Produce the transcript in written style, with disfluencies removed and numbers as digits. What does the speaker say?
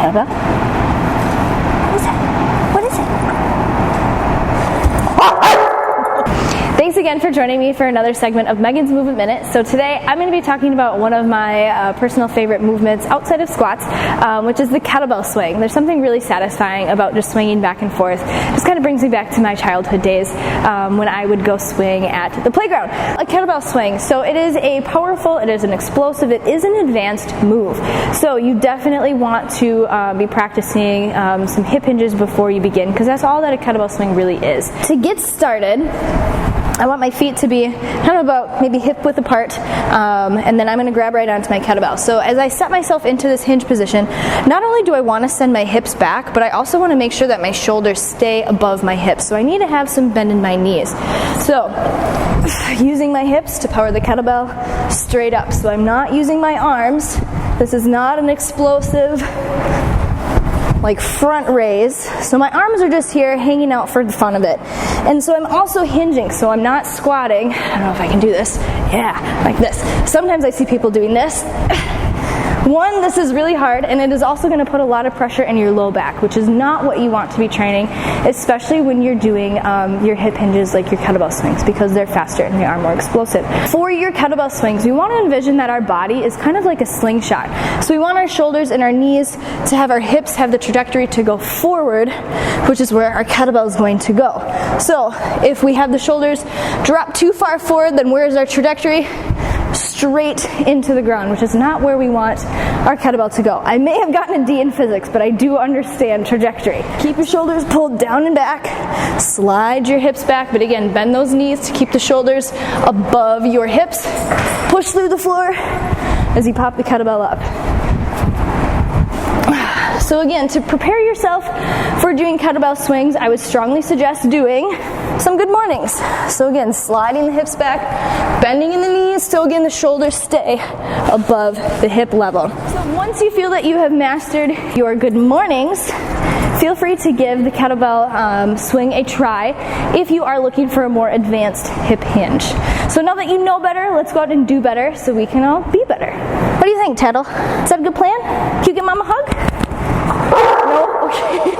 kettlebell? What is it? What is it? Thanks again for joining me for another segment of Megan's Movement Minute. So today I'm going to be talking about one of my personal favorite movements outside of squats, which is the kettlebell swing. There's something really satisfying about just swinging back and forth. This kind of brings me back to my childhood days when I would go swing at the playground. A kettlebell swing. So it is a powerful, it is an explosive, it is an advanced move. So you definitely want to be practicing some hip hinges before you begin, because that's all that a kettlebell swing really is. To get started, I want my feet to be kind of about maybe hip width apart, and then I'm going to grab right onto my kettlebell. So as I set myself into this hinge position, not only do I want to send my hips back, but I also want to make sure that my shoulders stay above my hips. So I need to have some bend in my knees. So using my hips to power the kettlebell straight up. So I'm not using my arms. This is not an explosive like front raise. So my arms are just here hanging out for the fun of it. And so I'm also hinging, so I'm not squatting. I don't know if I can do this. Yeah, like this. Sometimes I see people doing this. One, this is really hard, and it is also going to put a lot of pressure in your low back, which is not what you want to be training, especially when you're doing your hip hinges like your kettlebell swings, because they're faster and they are more explosive. For your kettlebell swings, we want to envision that our body is kind of like a slingshot. So we want our shoulders and our knees to have our hips have the trajectory to go forward, which is where our kettlebell is going to go. So if we have the shoulders drop too far forward, then where is our trajectory? Straight into the ground, which is not where we want our kettlebell to go. I may have gotten a D in physics, but I do understand trajectory. Keep your shoulders pulled down and back. Slide your hips back, but again, bend those knees to keep the shoulders above your hips. Push through the floor as you pop the kettlebell up. So again, to prepare yourself for doing kettlebell swings, I would strongly suggest doing some good mornings. So again, sliding the hips back, bending in the knees, so again the shoulders stay above the hip level. So once you feel that you have mastered your good mornings, feel free to give the kettlebell swing a try if you are looking for a more advanced hip hinge. So now that you know better, let's go out and do better so we can all be better. What do you think, Tettle? Is that a good plan? Can you give Mom a hug? No? Okay.